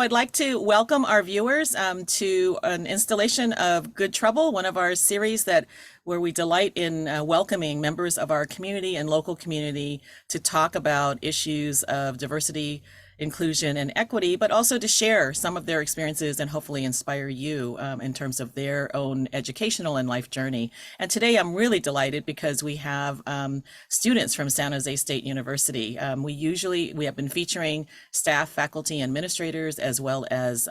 I'd like to welcome our viewers to an installation of Good Trouble, one of our series where we delight in welcoming members of our community and local community to talk about issues of diversity, inclusion, and equity, but also to share some of their experiences and hopefully inspire you in terms of their own educational and life journey. And today I'm really delighted because we have students from San Jose State University. We have been featuring staff, faculty, and administrators, as well as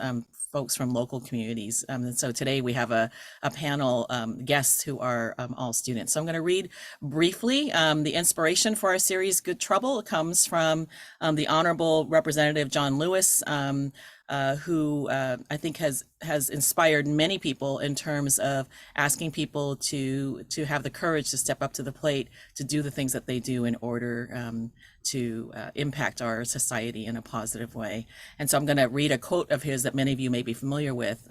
folks from local communities. And so today we have a panel guests who are all students. So I'm going to read briefly. The inspiration for our series, Good Trouble, comes from the Honorable Representative John Lewis, who I think has inspired many people in terms of asking people to have the courage to step up to the plate, to do the things that they do in order to impact our society in a positive way. And so I'm going to read a quote of his that many of you may be familiar with,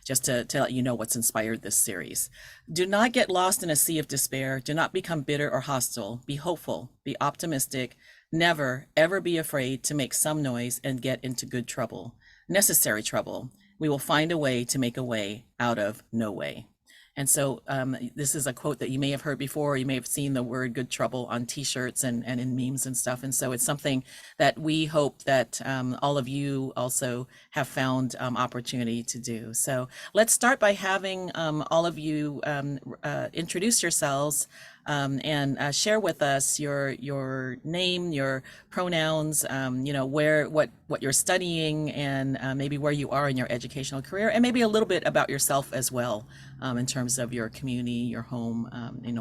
just to let you know what's inspired this series. Do not get lost in a sea of despair. Do not become bitter or hostile. Be hopeful. Be optimistic. Never, ever be afraid to make some noise and get into good trouble. Necessary trouble. We will find a way to make a way out of no way. And so this is a quote that you may have heard before. You may have seen the word good trouble on t-shirts and in memes and stuff. And so it's something that we hope that all of you also have found opportunity to do. So let's start by having all of you introduce yourselves and share with us your name, your pronouns, what you're studying, and maybe where you are in your educational career, and maybe a little bit about yourself as well, in terms of your community, your home,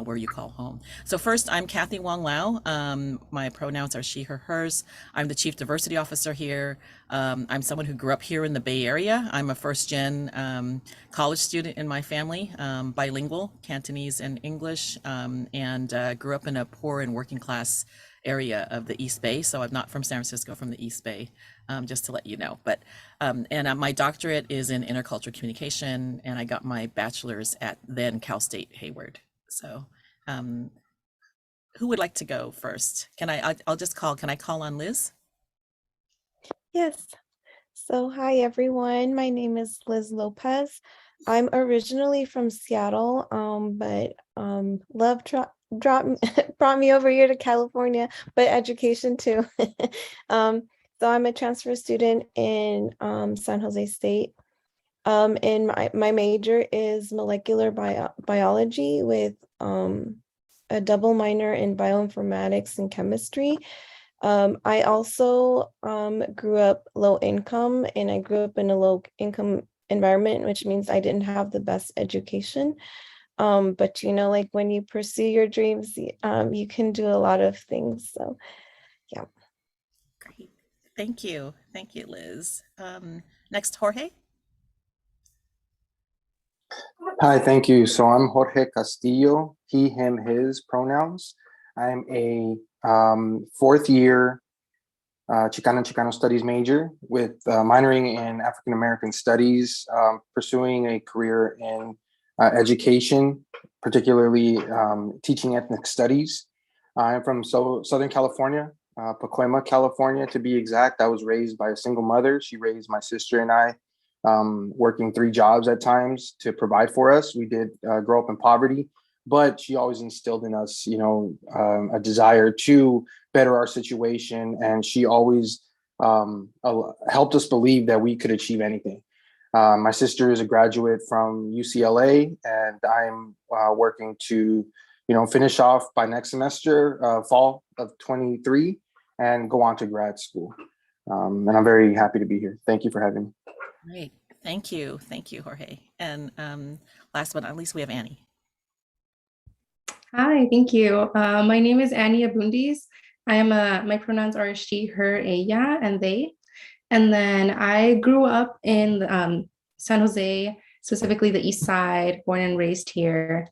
where you call home. So first, I'm Kathleen Wong Lau. My pronouns are she, her, hers. I'm the Chief Diversity Officer here. I'm someone who grew up here in the Bay Area. I'm a first-gen college student in my family, bilingual, Cantonese and English, and grew up in a poor and working class area of the East Bay. So I'm not from San Francisco, from the East Bay, just to let you know. But my doctorate is in intercultural communication, and I got my bachelor's at then Cal State Hayward. So who would like to go first? Can I call on Liz? Yes. So hi everyone, my name is Liz Lopez. I'm originally from Seattle, but love brought me over here to California, but education too. So I'm a transfer student in San Jose State. And my major is molecular biology with a double minor in bioinformatics and chemistry. I also grew up low income, and I grew up in a low income environment, which means I didn't have the best education. But like when you pursue your dreams, you can do a lot of things. So yeah. Great. Thank you, Liz. Next, Jorge. Hi, thank you. So I'm Jorge Castillo, he, him, his pronouns. I'm a fourth year Chicana and Chicano Studies major with minoring in African American Studies, pursuing a career in education, particularly teaching ethnic studies. I'm from Southern California, Pacoima, California to be exact. I was raised by a single mother. She raised my sister and I, working 3 jobs at times to provide for us. We did grow up in poverty, but she always instilled in us, a desire to better our situation. And she always helped us believe that we could achieve anything. My sister is a graduate from UCLA, and I'm working to, finish off by next semester, fall of 23, and go on to grad school. And I'm very happy to be here. Thank you for having me. Great. Thank you, Jorge. And last but not least, we have Annie. Hi, thank you. My name is Annie Abundiz. My pronouns are she, her, ella, and they. And then I grew up in San Jose, specifically the East Side, born and raised here.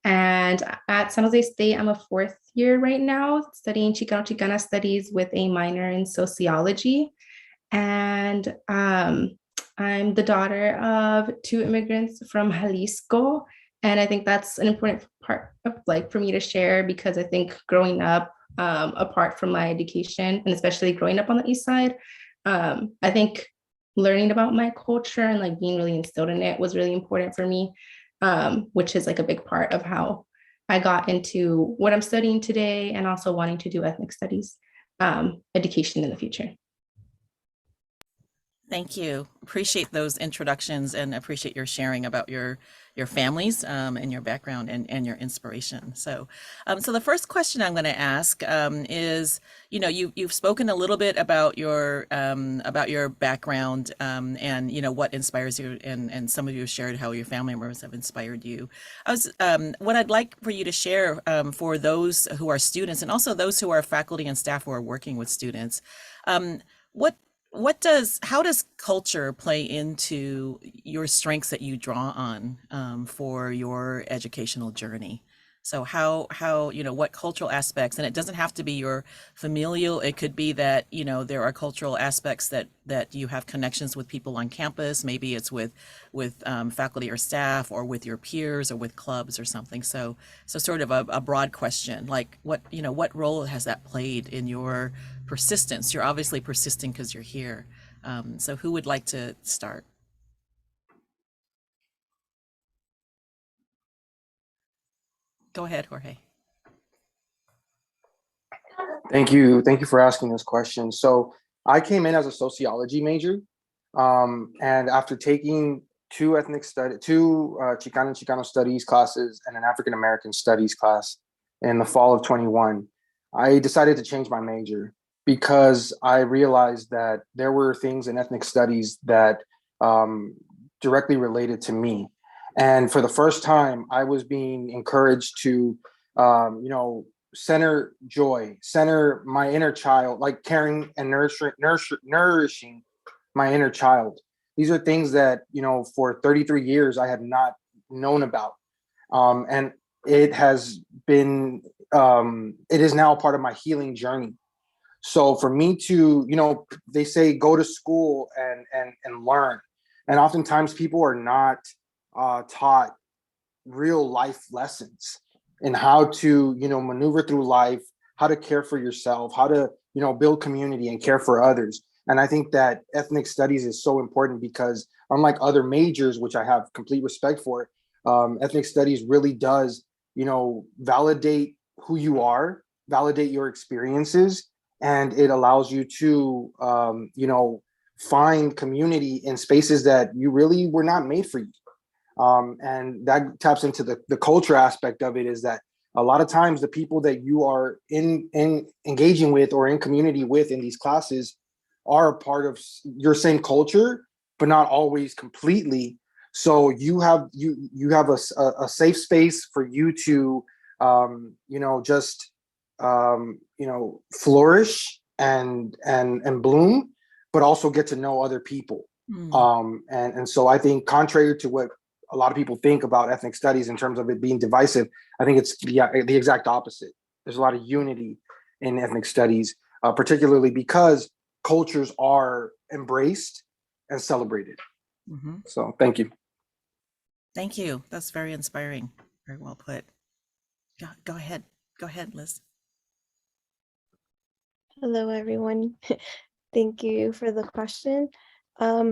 And at San Jose State, I'm a fourth year right now, studying Chicano and Chicana Studies with a minor in Sociology. And I'm the daughter of 2 immigrants from Jalisco. And I think that's an important part of for me to share, because I think growing up, apart from my education, and especially growing up on the East Side, I think learning about my culture and like being really instilled in it was really important for me, which is like a big part of how I got into what I'm studying today and also wanting to do ethnic studies education in the future. Thank you. Appreciate those introductions and appreciate your sharing about your families and your background and your inspiration. So the first question I'm going to ask is, you've spoken a little bit about your background and what inspires you, and some of you have shared how your family members have inspired you. What I'd like for you to share for those who are students and also those who are faculty and staff who are working with students, how does culture play into your strengths that you draw on for your educational journey? So how what cultural aspects, and it doesn't have to be your familial, it could be that, there are cultural aspects that you have connections with people on campus. Maybe it's with faculty or staff, or with your peers, or with clubs or something. So sort of a broad question, like what role has that played in your persistence? You're obviously persisting because you're here. So who would like to start? Go ahead, Jorge. Thank you for asking this question. So I came in as a sociology major, and after taking two Chicana and Chicano Studies classes and an African American Studies class in the fall of 21, I decided to change my major because I realized that there were things in ethnic studies that directly related to me. And for the first time, I was being encouraged to, center joy, center my inner child, like caring and nourishing my inner child. These are things that, for 33 years, I had not known about. And it has been, it is now part of my healing journey. So for me to, they say go to school and learn. And oftentimes people are not taught real life lessons in how to, maneuver through life, how to care for yourself, how to, build community and care for others. And I think that ethnic studies is so important because unlike other majors, which I have complete respect for, ethnic studies really does, validate who you are, validate your experiences, and it allows you to, find community in spaces that you really were not made for you. And that taps into the culture aspect of it, is that a lot of times the people that you are in engaging with or in community with in these classes are a part of your same culture, but not always completely. So you have a safe space for you to, flourish and bloom, but also get to know other people. And so I think, contrary to what a lot of people think about ethnic studies in terms of it being divisive, I think it's the exact opposite. There's a lot of unity in ethnic studies, particularly because cultures are embraced and celebrated. Mm-hmm. So thank you. Thank you. That's very inspiring. Very well put. Go ahead. Go ahead, Liz. Hello, everyone. Thank you for the question.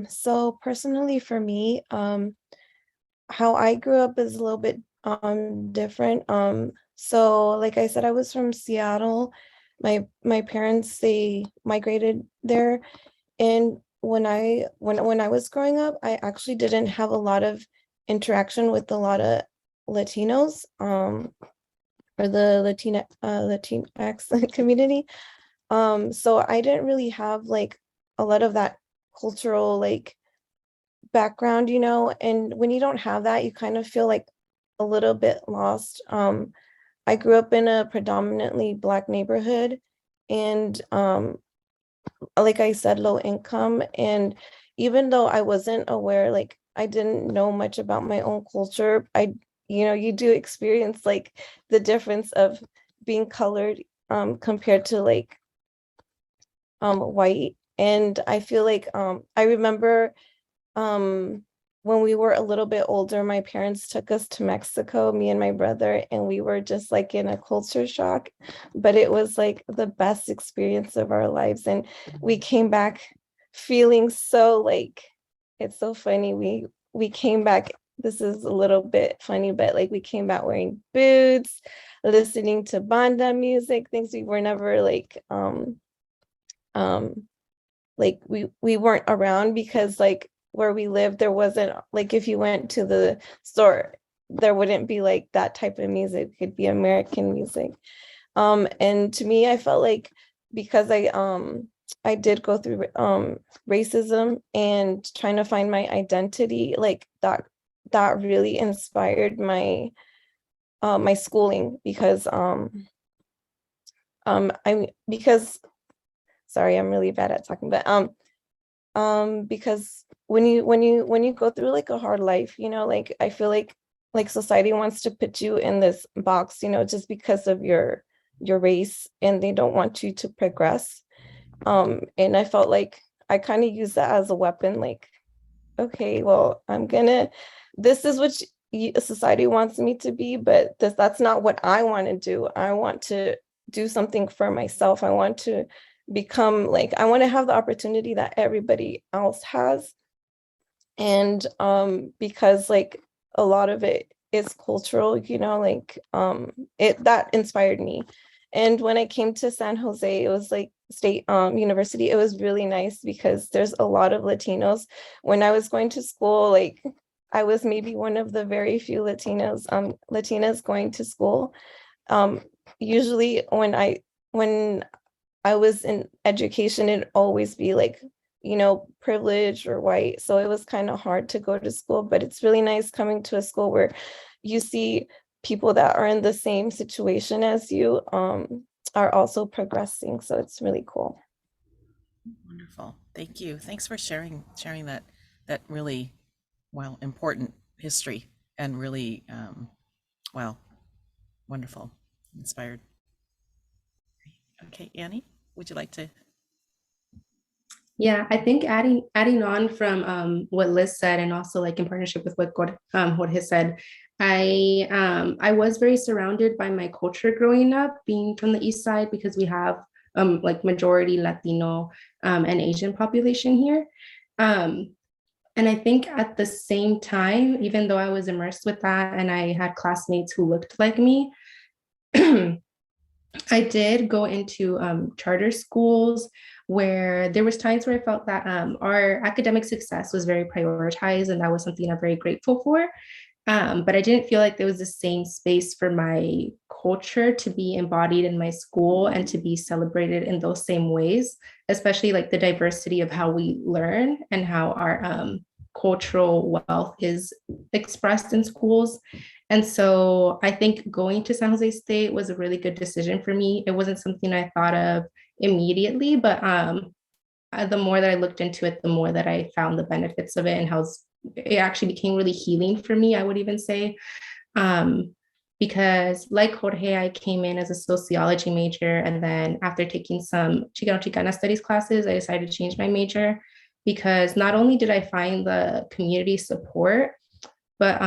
So personally for me, how I grew up is a little bit different. So like I said, I was from Seattle. My parents, they migrated there, and when I was growing up, I actually didn't have a lot of interaction with a lot of Latinos, or the Latinx community. So I didn't really have like a lot of that cultural like background, and when you don't have that, you kind of feel like a little bit lost. I grew up in a predominantly Black neighborhood, and like I said, low income. And even though I wasn't aware, like I didn't know much about my own culture, you do experience like the difference of being colored compared to like white. And I feel like I remember when we were a little bit older, my parents took us to Mexico, me and my brother, and we were just like in a culture shock, but it was like the best experience of our lives. And we came back feeling so like, it's so funny. We came back, this is a little bit funny, but like we came back wearing boots, listening to banda music, things we were never like we weren't around, because like where we lived, there wasn't, like if you went to the store, there wouldn't be like that type of music. It could be American music. And to me, I felt like, because I did go through racism and trying to find my identity, like that really inspired my my schooling, because because sorry, I'm really bad at talking, but because when you go through like a hard life, you know, like I feel like society wants to put you in this box, you know, just because of your race, and they don't want you to progress. And I felt like I kind of used that as a weapon, like, okay, well, this is what society wants me to be, but that's not what I want to do. I want to do something for myself. I want to become like, I want to have the opportunity that everybody else has. And because like a lot of it is cultural, you know, like that inspired me. And when I came to San Jose, it was like state university. It was really nice because there's a lot of Latinos. When I was going to school, like I was maybe one of the very few Latinas going to school. Usually when I was in education, it'd always be like, you know, privileged or white. So it was kind of hard to go to school, but it's really nice coming to a school where you see people that are in the same situation as you are also progressing. So it's really cool. Wonderful. Thank you. Thanks for sharing that really, well, important history, and really, wow, wonderful, inspired. Okay, Annie, would you like to? Yeah, I think adding on from what Liz said, and also like in partnership with what Jorge said, I was very surrounded by my culture growing up, being from the East Side, because we have like majority Latino and Asian population here. And I think at the same time, even though I was immersed with that and I had classmates who looked like me, I did go into charter schools where there was times where I felt that our academic success was very prioritized, and that was something I'm very grateful for. But I didn't feel like there was the same space for my culture to be embodied in my school and to be celebrated in those same ways, especially like the diversity of how we learn and how our cultural wealth is expressed in schools. And so I think going to San Jose State was a really good decision for me. It wasn't something I thought of immediately, but the more that I looked into it, the more that I found the benefits of it, and how it actually became really healing for me, I would even say. Because like Jorge, I came in as a sociology major, and then after taking some Chicano Chicana Studies classes, I decided to change my major, because not only did I find the community support, but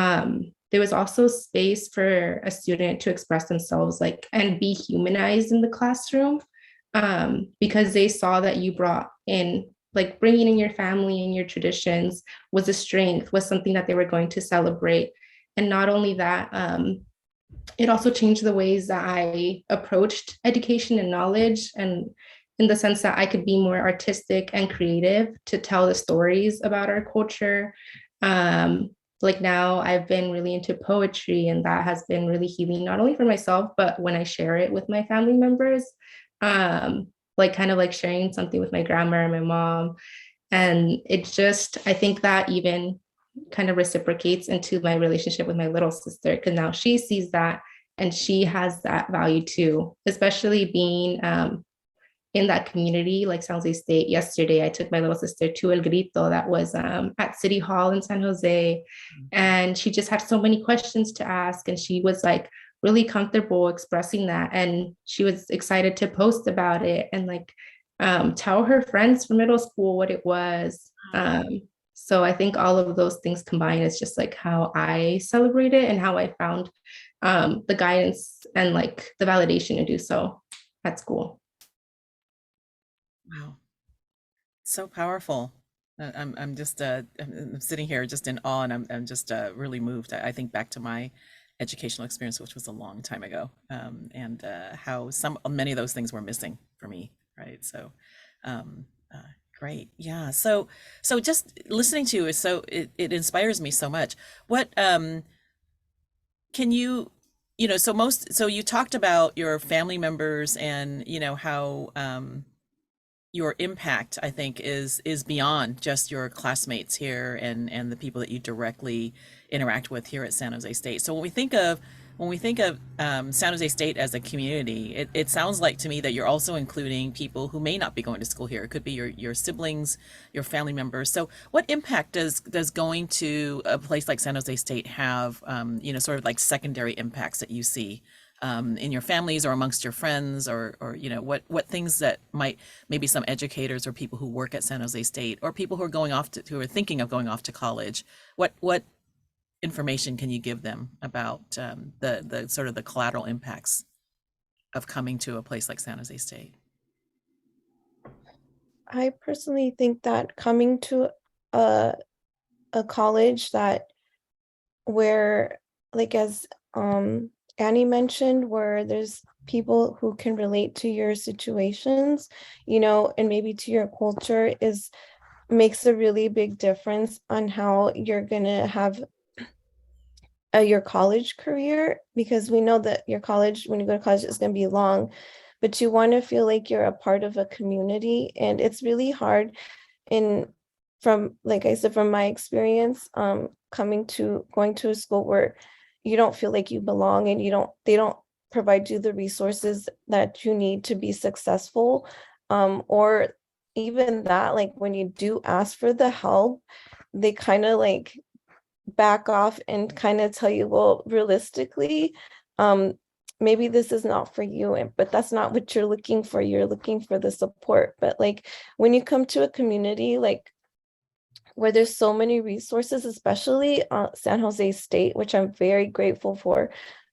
there was also space for a student to express themselves, like, and be humanized in the classroom, because they saw that you brought in, like, bringing in your family and your traditions was a strength, was something that they were going to celebrate. And not only that, it also changed the ways that I approached education and knowledge, and in the sense that I could be more artistic and creative to tell the stories about our culture. Like now I've been really into poetry, and that has been really healing, not only for myself, but when I share it with my family members, like kind of like sharing something with my grandma and my mom. And it just, I think that even kind of reciprocates into my relationship with my little sister, because now she sees that and she has that value too, especially being in that community, like San Jose State. Yesterday, I took my little sister to El Grito that was at City Hall in San Jose. And she just had so many questions to ask. And she was like really comfortable expressing that. And she was excited to post about it and like tell her friends from middle school what it was. So I think all of those things combined is just like how I celebrate it and how I found the guidance and like the validation to do so at school. Wow. So powerful. I'm just I'm sitting here just in awe, and I'm just really moved. I think back to my educational experience, which was a long time ago, and how many of those things were missing for me, right? So, um, uh, great, yeah. So just listening to you is it inspires me so much. What can you, so you talked about your family members and how your impact, I think, is beyond just your classmates here and the people that you directly interact with here at San Jose State. So when we think of San Jose State as a community, it sounds like to me that you're also including people who may not be going to school here. It could be your siblings, your family members. So what impact does going to a place like San Jose State have, sort of like secondary impacts that you see in your families or amongst your friends, or what things that might, maybe some educators or people who work at San Jose State or people who are who are thinking of going off to college, what information can you give them about the sort of the collateral impacts of coming to a place like San Jose State? I personally think that coming to a college where, like, as Annie mentioned, where there's people who can relate to your situations, and maybe to your culture, makes a really big difference on how you're gonna have your college career, because we know that when you go to college, is going to be long, but you want to feel like you're a part of a community. And it's really hard like I said, from my experience, going to a school where you don't feel like you belong, and they don't provide you the resources that you need to be successful, or even that, like, when you do ask for the help, they kind of like back off and kind of tell you, well, realistically, maybe this is not for you, but that's not what you're looking for. You're looking for the support. But like, when you come to a community like where there's so many resources, especially San Jose State, which I'm very grateful for,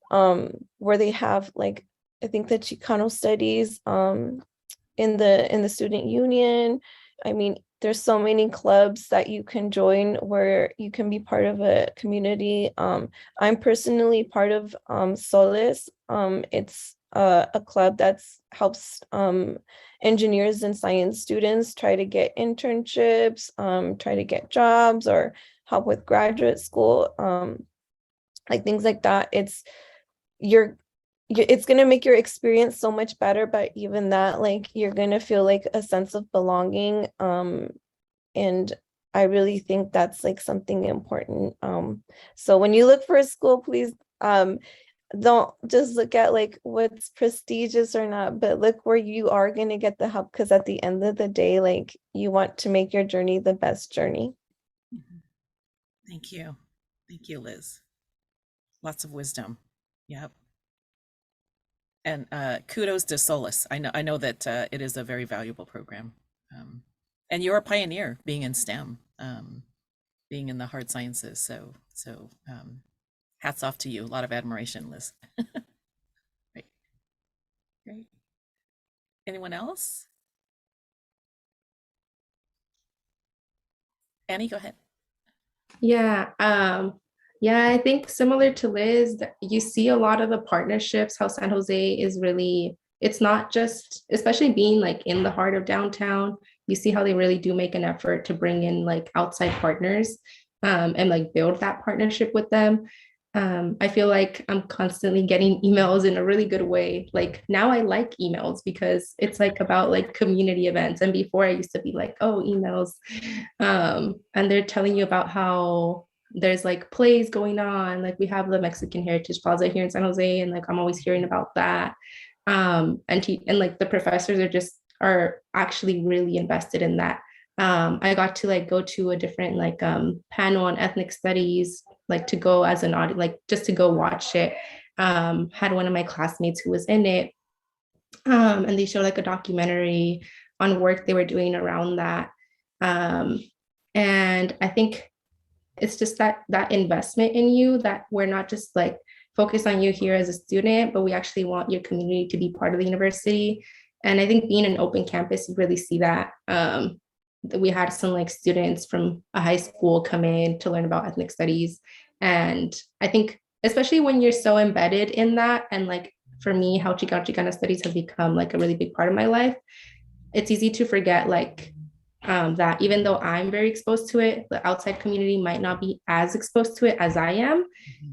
where they have, like, I think the Chicano Studies in the student union. I mean, there's so many clubs that you can join where you can be part of a community. I'm personally part of Solis. It's a club that helps engineers and science students try to get internships, try to get jobs, or help with graduate school, like things like that. It's going to make your experience so much better, but even that, like, you're going to feel like a sense of belonging, and I really think that's like something important. So when you look for a school, please don't just look at like what's prestigious or not, but look where you are going to get the help, because at the end of the day, like, you want to make your journey the best journey. Thank you, Liz. Lots of wisdom. Yep. And kudos to Solus. I know that it is a very valuable program, and you're a pioneer, being in STEM, being in the hard sciences. So hats off to you. A lot of admiration, Liz. Great. Anyone else? Annie, go ahead. Yeah, I think similar to Liz, you see a lot of the partnerships, how San Jose is really, it's not just, especially being like in the heart of downtown, you see how they really do make an effort to bring in like outside partners, and like build that partnership with them. I feel like I'm constantly getting emails in a really good way. Like, now I like emails because it's like about like community events. And before, I used to be like, oh, emails. And they're telling you about how there's like plays going on. Like, we have the Mexican Heritage Plaza here in San Jose, and like I'm always hearing about that. And like the professors are actually really invested in that. I got to like go to a different like panel on ethnic studies, like to go as an audience, like just to go watch it. Had one of my classmates who was in it, and they showed like a documentary on work they were doing around that. And I think it's just that investment in you, that we're not just like focused on you here as a student, but we actually want your community to be part of the university. And I think being an open campus, you really see that. we had some like students from a high school come in to learn about ethnic studies. And I think, especially when you're so embedded in that, and like for me, how Chicana studies have become like a really big part of my life, it's easy to forget like that even though I'm very exposed to it, the outside community might not be as exposed to it as I am.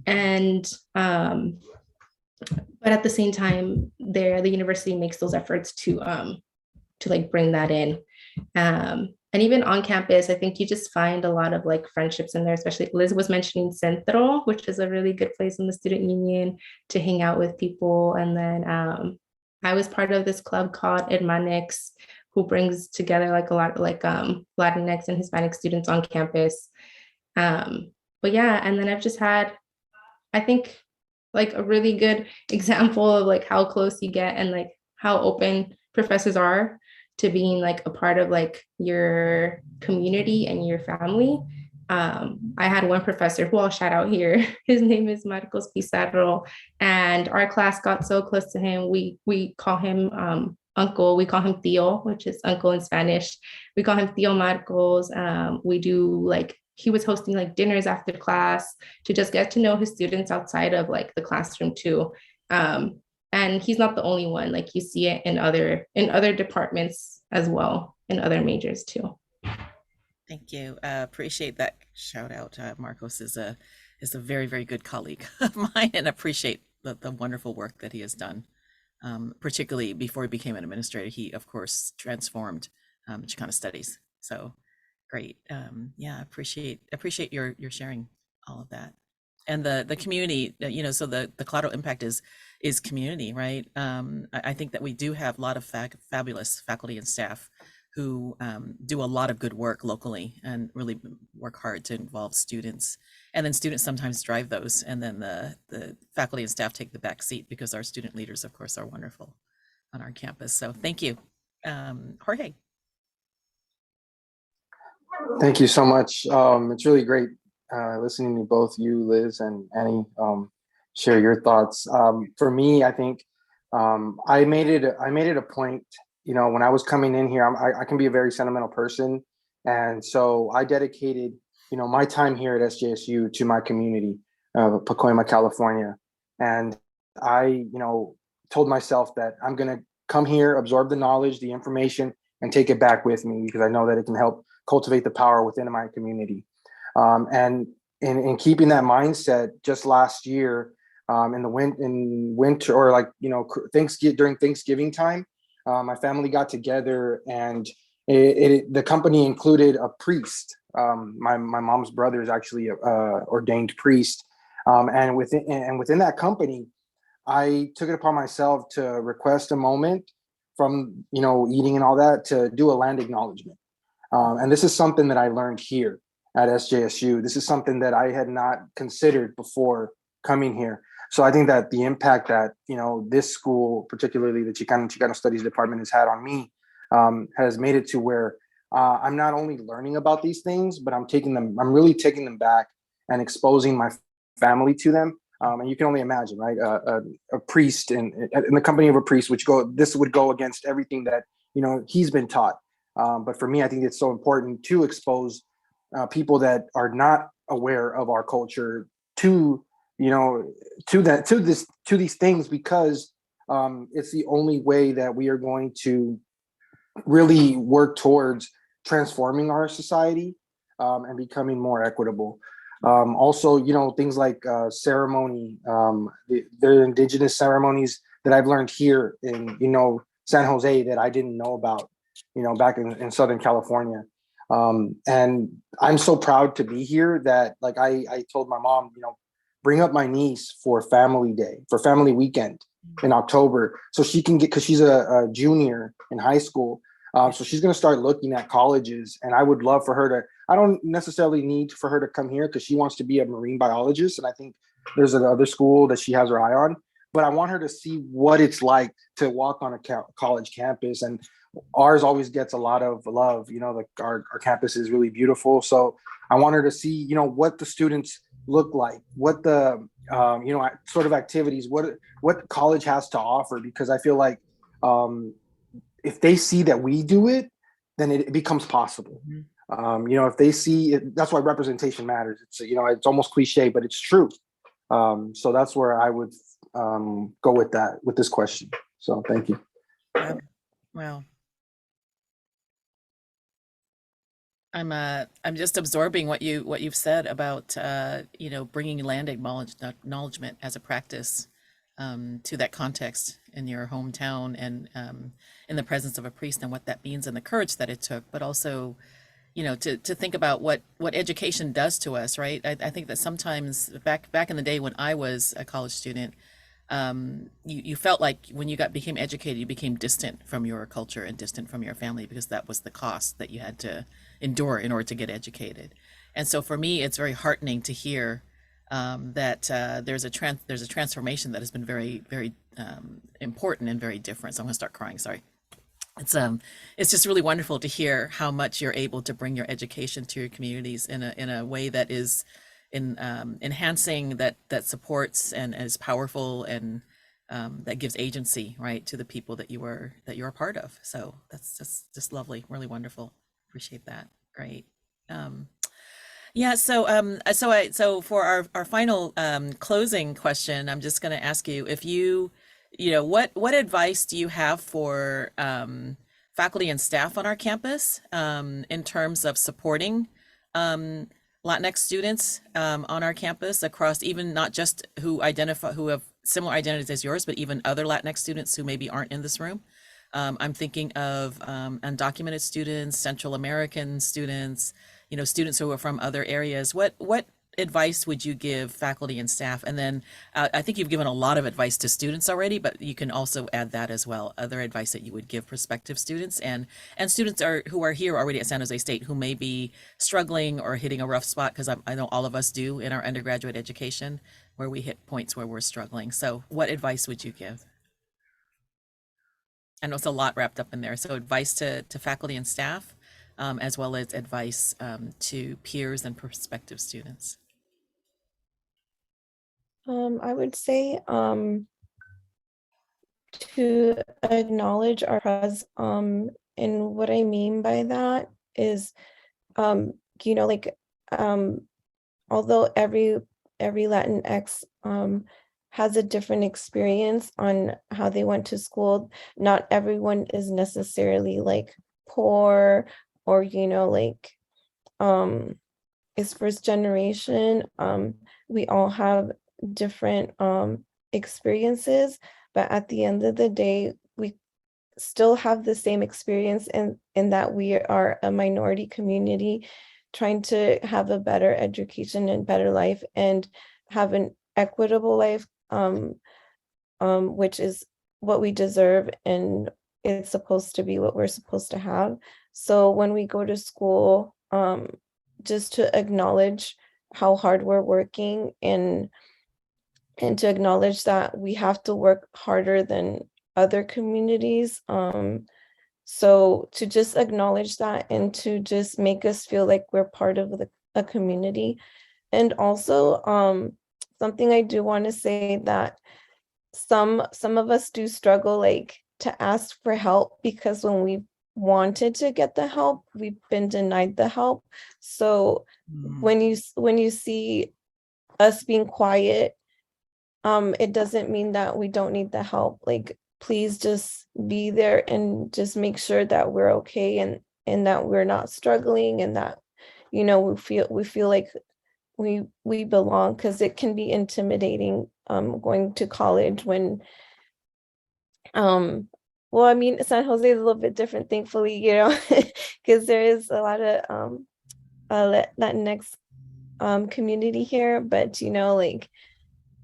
And but at the same time, the university makes those efforts to like bring that in. And even on campus, I think you just find a lot of like friendships in there, especially Liz was mentioning Centro, which is a really good place in the student union to hang out with people. And then I was part of this club called Hispanics, who brings together like a lot of like Latinx and Hispanic students on campus. But yeah, and then I've just had, I think, like a really good example of like how close you get and like how open professors are to being like a part of like your community and your family. I had one professor who I'll shout out here. His name is Marcos Pizarro, and our class got so close to him. We call him uncle. We call him Tío, which is uncle in Spanish. We call him Tío Marcos. We do like, he was hosting like dinners after class to just get to know his students outside of like the classroom too. And he's not the only one. Like you see it in other departments as well, in other majors too. Thank you. Appreciate that shout out. Marcos is a very, very good colleague of mine, and appreciate the wonderful work that he has done. Particularly before he became an administrator, he of course transformed Chicana studies. So great. Yeah, appreciate your sharing all of that. And the community, you know, so the collateral impact is community, right? I think that we do have a lot of fabulous faculty and staff who do a lot of good work locally and really work hard to involve students. And then students sometimes drive those, and then the faculty and staff take the back seat, because our student leaders, of course, are wonderful on our campus. So thank you. Jorge. Thank you so much. It's really great listening to both you, Liz, and Annie share your thoughts. For me, I think I made it a point, you know, when I was coming in here, I can be a very sentimental person. And so I dedicated, you know, my time here at SJSU to my community, Pacoima, California. And I, you know, told myself that I'm going to come here, absorb the knowledge, the information, and take it back with me, because I know that it can help cultivate the power within my community. And in keeping that mindset, just last year, in winter, or like, you know, during Thanksgiving time, my family got together, and the company included a priest. My mom's brother is actually a ordained priest, and within that company, I took it upon myself to request a moment from, you know, eating and all that, to do a land acknowledgement. And this is something that I learned here at SJSU. This is something that I had not considered before coming here. So I think that the impact that, you know, this school, particularly the Chicana and Chicano Studies department, has had on me has made it to where I'm not only learning about these things, but I'm really taking them back and exposing my family to them. And you can only imagine, right? A priest in the company of a priest, this would go against everything that, you know, he's been taught. But for me, I think it's so important to expose people that are not aware of our culture to, you know, to these things, because it's the only way that we are going to really work towards transforming our society and becoming more equitable. Also, you know, things like ceremony, the indigenous ceremonies that I've learned here in, you know, San Jose, that I didn't know about, you know, back in Southern California. And I'm so proud to be here that, like, I told my mom, you know, bring up my niece for family weekend in October, so she can because she's a junior in high school. So she's going to start looking at colleges, and I would love for her to, I don't necessarily need for her to come here because she wants to be a marine biologist. And I think there's another school that she has her eye on, but I want her to see what it's like to walk on a college campus. And ours always gets a lot of love, you know, like our campus is really beautiful. So I want her to see, you know, what the students look like, what the, you know, sort of activities, what college has to offer, because I feel like if they see that we do it, then it becomes possible. Mhm. You know, if they see it, that's why representation matters. It's, you know, it's almost cliche, but it's true. So that's where I would go with that, with this question. So thank you. Yeah. Wow. I'm just absorbing what you've said about you know, bringing land acknowledgement as a practice to that context in your hometown, and in the presence of a priest, and what that means, and the courage that it took, but also, you know, to think about what education does to us, right? I think that sometimes back in the day when I was a college student, you felt like when you became educated, you became distant from your culture and distant from your family, because that was the cost that you had to endure in order to get educated. And so for me, it's very heartening to hear that there's a transformation that has been very important and very different. So I'm gonna start crying. Sorry. It's just really wonderful to hear how much you're able to bring your education to your communities in a way that is enhancing, that supports and is powerful, and that gives agency, right, to the people that you're a part of. So that's just lovely, really wonderful. Appreciate that. Great. Yeah, so for our final closing question, I'm just going to ask you, if you know, what advice do you have for faculty and staff on our campus in terms of supporting Latinx students on our campus, across, even not just who have similar identities as yours, but even other Latinx students who maybe aren't in this room? I'm thinking of undocumented students, Central American students, you know, students who are from other areas. What advice would you give faculty and staff? And then I think you've given a lot of advice to students already, but you can also add that as well. Other advice that you would give prospective students and students who are here already at San Jose State, who may be struggling or hitting a rough spot, because I know all of us do in our undergraduate education, where we hit points where we're struggling. So what advice would you give? I know it's a lot wrapped up in there. So advice to faculty and staff, as well as advice to peers and prospective students. I would say to acknowledge our presence, and what I mean by that is, you know, like, although every Latinx has a different experience on how they went to school, not everyone is necessarily like poor, or, you know, like is first generation. We all have different experiences, but at the end of the day, we still have the same experience in that we are a minority community trying to have a better education and better life, and have an equitable life, which is what we deserve, and it's supposed to be what we're supposed to have. So when we go to school, just to acknowledge how hard we're working, and to acknowledge that we have to work harder than other communities. So to just acknowledge that, and to just make us feel like we're part of a community. And also, something I do want to say, that some of us do struggle, like, to ask for help, because when we wanted to get the help, we've been denied the help. So when you see us being quiet, it doesn't mean that we don't need the help. Like, please just be there, and just make sure that we're okay, and that we're not struggling, and that, you know, we feel like we belong, because it can be intimidating going to college when well, I mean, San Jose is a little bit different, thankfully, you know, because there is a lot of Latinx community here, but, you know, like,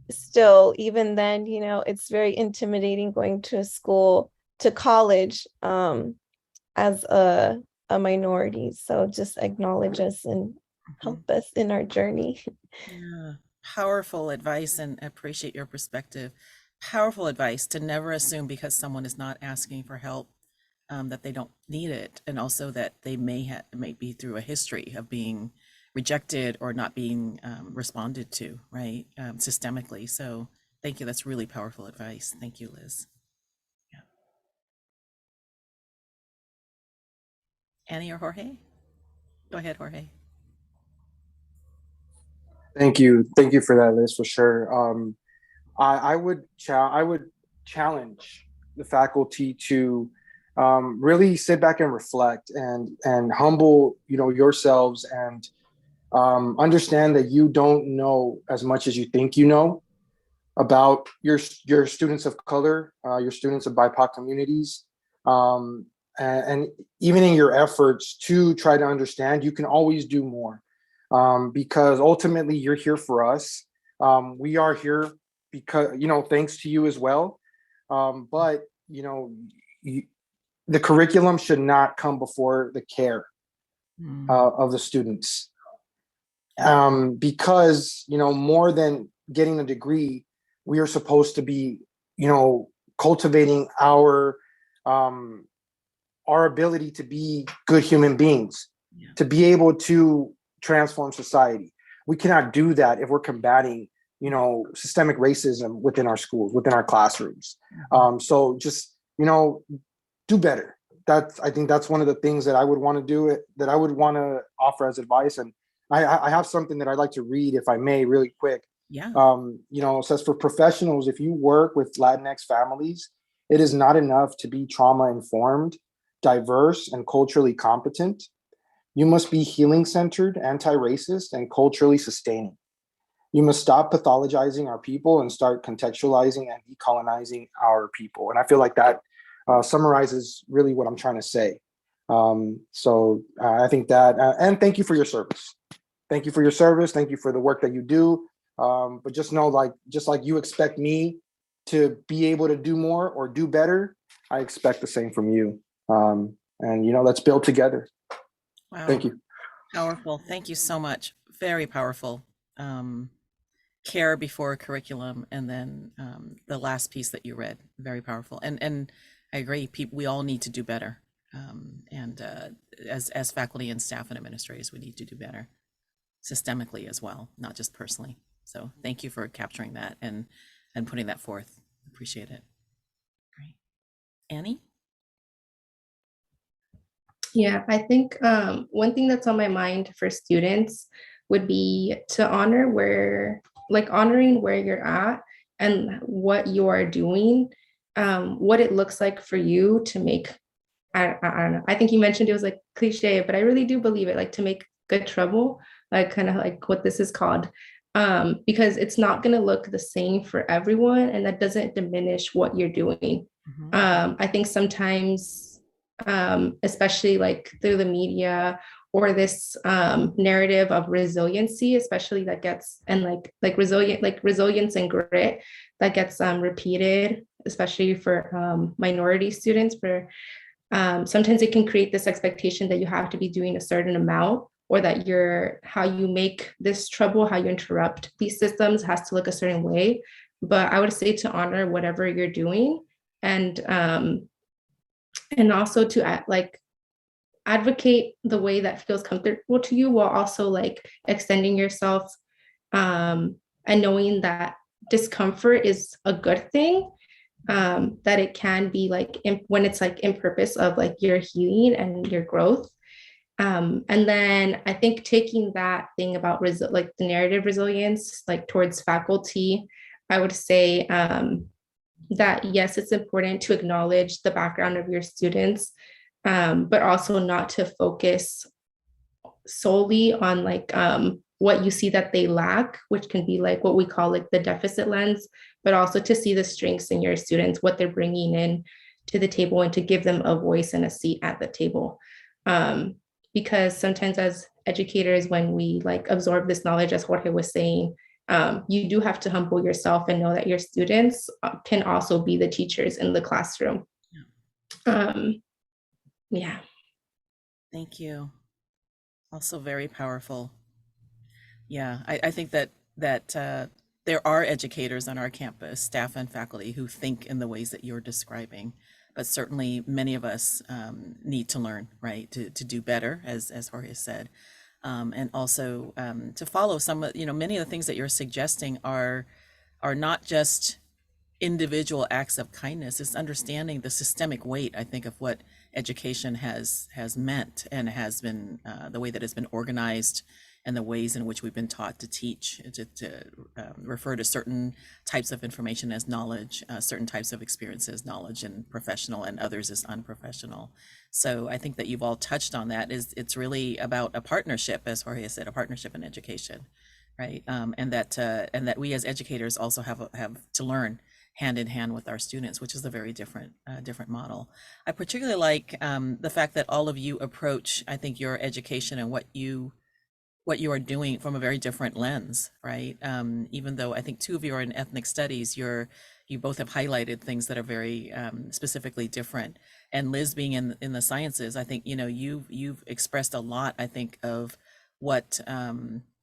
still, even then, you know, it's very intimidating going to college as a minority. So just acknowledge us and help us in our journey. Yeah, powerful advice, and appreciate your perspective. Powerful advice to never assume because someone is not asking for help that they don't need it, and also that they may be through a history of being rejected or not being responded to, right, systemically. So thank you. That's really powerful advice. Thank you, Liz. Yeah. Annie or Jorge? Go ahead, Jorge. Thank you for that, Liz, for sure. I would challenge the faculty to really sit back and reflect and humble, yourselves, and understand that you don't know as much as you think you know about your students of color, your students of BIPOC communities, and even in your efforts to try to understand, you can always do more, because ultimately you're here for us. We are here because thanks to you as well. But the curriculum should not come before the care of the students, because more than getting a degree, we are supposed to be cultivating our ability to be good human beings, to be able to transform society. We cannot do that if we're combating systemic racism within our schools, within our classrooms. So just do better. I think that's one of the things that I would want to do, that I would want to offer as advice. And I have something that I'd like to read, if I may, really quick. Yeah. It says, for professionals, if you work with Latinx families, it is not enough to be trauma informed, diverse, and culturally competent. You must be healing centered, anti-racist, and culturally sustaining. You must stop pathologizing our people and start contextualizing and decolonizing our people. And I feel like that summarizes really what I'm trying to say. So I think that, and thank you for your service. Thank you for your service. Thank you for the work that you do. But just know, just like you expect me to be able to do more or do better, I expect the same from you. And let's build together. Wow. Thank you. Powerful. Thank you so much. Very powerful. Care before curriculum, and then the last piece that you read, very powerful. And I agree. We all need to do better. And as faculty and staff and administrators, we need to do better systemically as well, not just personally. So thank you for capturing that and putting that forth. Appreciate it. Great. Annie? Yeah, I think one thing that's on my mind for students would be to honoring where you're at and what you are doing, what it looks like for you to make, I don't know. I think you mentioned it was like cliche, but I really do believe it, like to make good trouble, like kind of like what this is called, because it's not going to look the same for everyone, and that doesn't diminish what you're doing. I think sometimes, especially like through the media or this narrative of resiliency, especially that gets, and like resilience and grit that gets repeated, especially for minority students, for sometimes it can create this expectation that you have to be doing a certain amount, or that how you make this trouble, how you interrupt these systems has to look a certain way. But I would say to honor whatever you're doing, and also to advocate the way that feels comfortable to you, while also like extending yourself, and knowing that discomfort is a good thing, that it can be like when it's like in purpose of like your healing and your growth. And then I think taking that thing about like the narrative resilience, like towards faculty, I would say that yes, it's important to acknowledge the background of your students, but also not to focus solely on like what you see that they lack, which can be like what we call like the deficit lens, but also to see the strengths in your students, what they're bringing in to the table, and to give them a voice and a seat at the table. Because sometimes as educators, when we like absorb this knowledge, as Jorge was saying, you do have to humble yourself and know that your students can also be the teachers in the classroom. Yeah. Thank you. Also very powerful. Yeah, I think that there are educators on our campus, staff and faculty, who think in the ways that you're describing, but certainly many of us need to learn, right, to do better, as Jorge said, and also to follow some of, many of the things that you're suggesting are not just individual acts of kindness. It's understanding the systemic weight, I think, of what education has meant and has been, the way that it's been organized and the ways in which we've been taught to teach, to refer to certain types of information as knowledge, certain types of experience as knowledge and professional, and others as unprofessional. So I think that you've all touched on that. It's really about a partnership, as Jorge said, a partnership in education, right? And that we as educators also have to learn hand in hand with our students, which is a very different model. I particularly like the fact that all of you approach, I think, your education and what you are doing from a very different lens, right? Even though I think two of you are in ethnic studies, you both have highlighted things that are very specifically different. And Liz being in the sciences, I think, you've expressed a lot, I think, of what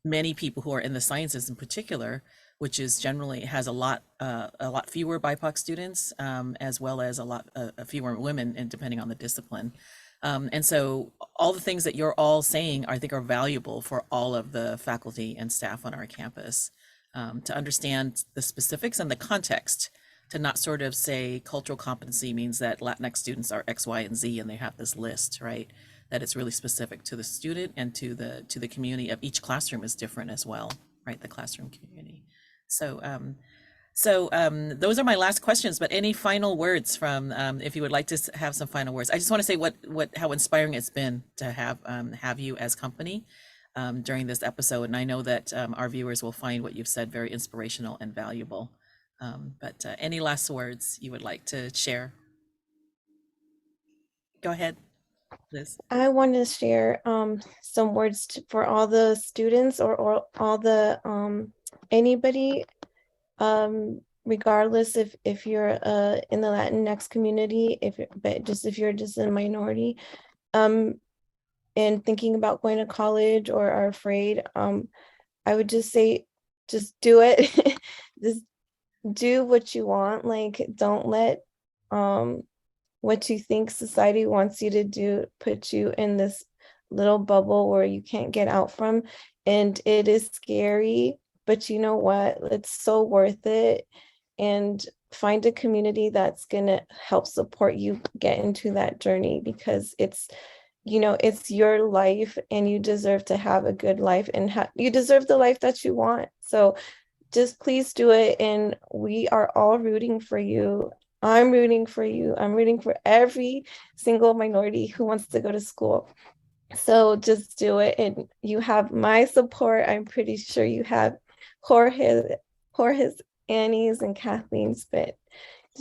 many people who are in the sciences in particular, which is generally has a lot fewer BIPOC students, as well as a lot fewer women, and depending on the discipline. And so all the things that you're all saying, I think, are valuable for all of the faculty and staff on our campus, to understand the specifics and the context, to not sort of say cultural competency means that Latinx students are X, Y, and Z, and they have this list, right? That it's really specific to the student and to the community of each classroom is different as well, right? The classroom community. So those are my last questions, but any final words from, if you would like to have some final words. I just want to say how inspiring it's been to have you as company during this episode. And I know that our viewers will find what you've said very inspirational and valuable. But any last words you would like to share? Go ahead, Liz. I want to share some words for all the students or all the anybody, regardless if you're in the Latinx community, if you're just a minority, and thinking about going to college or are afraid, I would just say, just do it. Just do what you want. Like, don't let what you think society wants you to do put you in this little bubble where you can't get out from. And it is scary, but you know what? It's so worth it. And find a community that's going to help support you get into that journey, because it's your life and you deserve to have a good life, and you deserve the life that you want. So just please do it. And we are all rooting for you. I'm rooting for you. I'm rooting for every single minority who wants to go to school. So just do it. And you have my support. I'm pretty sure you have Jorge's, Annie's, and Kathleen's, but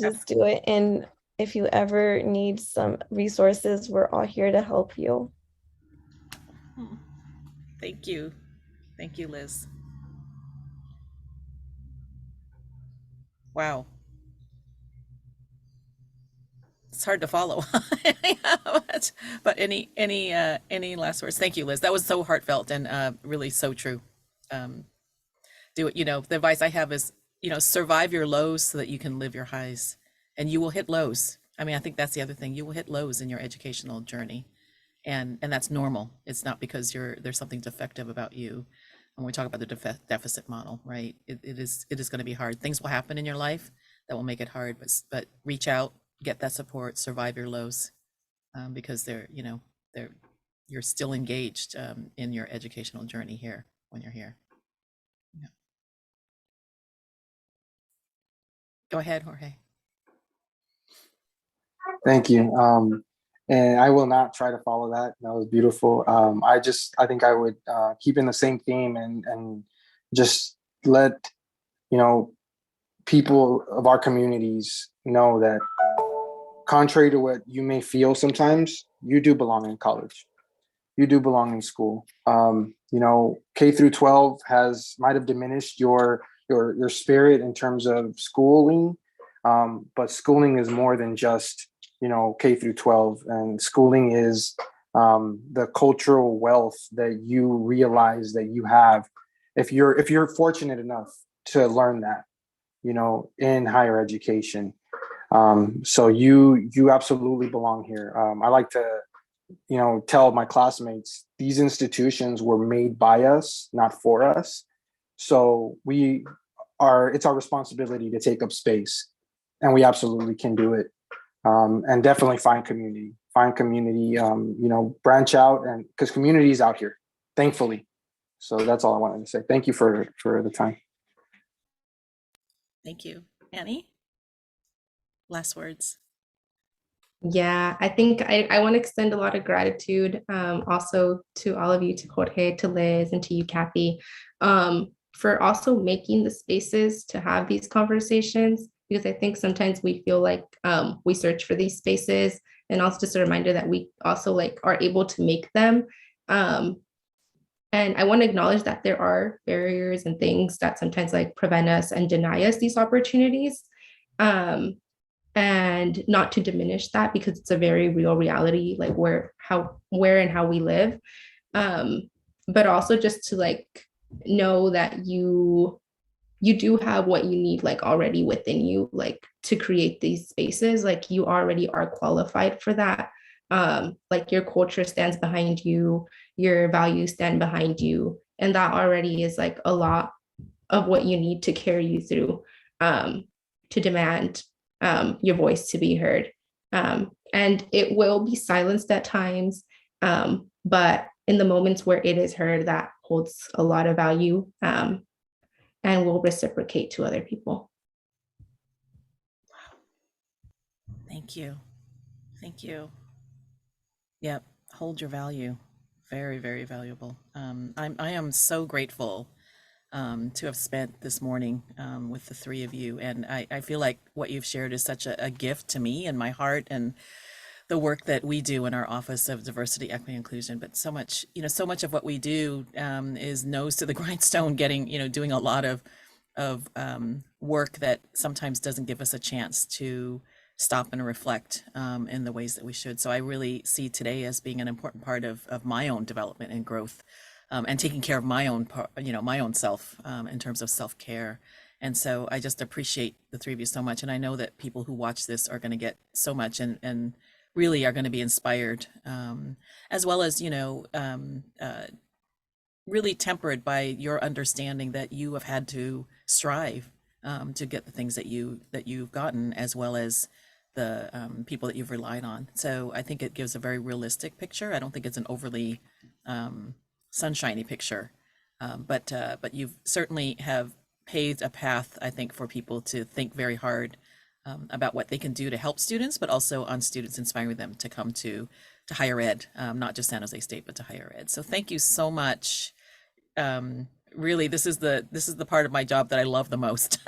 just do it. And if you ever need some resources, we're all here to help you. Thank you. Thank you, Liz. Wow. It's hard to follow. But any last words? Thank you, Liz. That was so heartfelt and really so true. Do it. The advice I have is, survive your lows so that you can live your highs, and you will hit lows. I mean, I think that's the other thing. You will hit lows in your educational journey, and that's normal. It's not because there's something defective about you. When we talk about the deficit model, right? It is going to be hard. Things will happen in your life that will make it hard, but reach out, get that support, survive your lows, because you're still engaged in your educational journey here when you're here. Yeah. Go ahead, Jorge. Thank you. And I will not try to follow that. That was beautiful. I think I would keep in the same theme and just let, people of our communities know that, contrary to what you may feel sometimes, you do belong in college. You do belong in school. K through 12 might have diminished your spirit in terms of schooling, but schooling is more than just K through 12, and schooling is the cultural wealth that you realize that you have if you're fortunate enough to learn that in higher education. So you absolutely belong here. I like to tell my classmates, these institutions were made by us, not for us. So it's our responsibility to take up space and we absolutely can do it. And definitely find community, branch out, and because community is out here, thankfully. So that's all I wanted to say. Thank you for the time. Thank you. Annie? Last words. Yeah, I think I want to extend a lot of gratitude also to all of you, to Jorge, to Liz, and to you, Kathy, for also making the spaces to have these conversations, because I think sometimes we feel like we search for these spaces, and also just a reminder that we also are able to make them. And I want to acknowledge that there are barriers and things that sometimes prevent us and deny us these opportunities. And not to diminish that, because it's a very real reality, where and how we live. But also just to know that you do have what you need already within you, to create these spaces. You already are qualified for that. Your culture stands behind you, your values stand behind you, and that already is a lot of what you need to carry you through, to demand your voice to be heard. And it will be silenced at times, but in the moments where it is heard, that holds a lot of value, and will reciprocate to other people. Thank you. Thank you. Yep. Hold your value. Very, very valuable. I am so grateful to have spent this morning with the three of you. And I feel like what you've shared is such a gift to me and my heart, and the work that we do in our Office of Diversity, Equity, Inclusion. But so much of what we do is nose to the grindstone, doing a lot of work that sometimes doesn't give us a chance to stop and reflect in the ways that we should. So I really see today as being an important part of my own development and growth, and taking care of my own my own self in terms of self-care. And so I just appreciate the three of you so much. And I know that people who watch this are going to get so much and really are going to be inspired, as well as, really tempered by your understanding that you have had to strive to get the things that you've gotten, as well as the people that you've relied on. So I think it gives a very realistic picture. I don't think it's an overly sunshiny picture, but you certainly have paved a path, I think, for people to think very hard about what they can do to help students, but also on students, inspiring them to come to higher ed, not just San Jose State, but to higher ed. So thank you so much. Really, this is the part of my job that I love the most,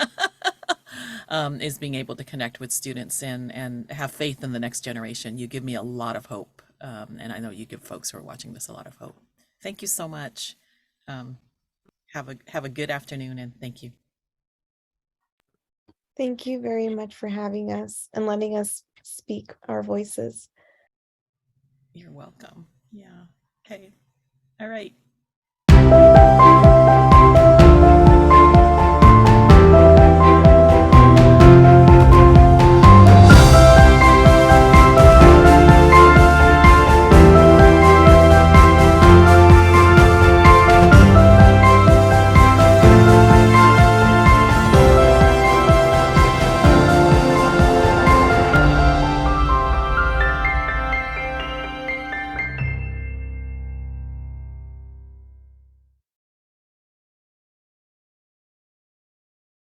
is being able to connect with students and have faith in the next generation. You give me a lot of hope, and I know you give folks who are watching this a lot of hope. Thank you so much. Have a good afternoon, and thank you. Thank you very much for having us and letting us speak our voices. You're welcome. Yeah. Okay. All right.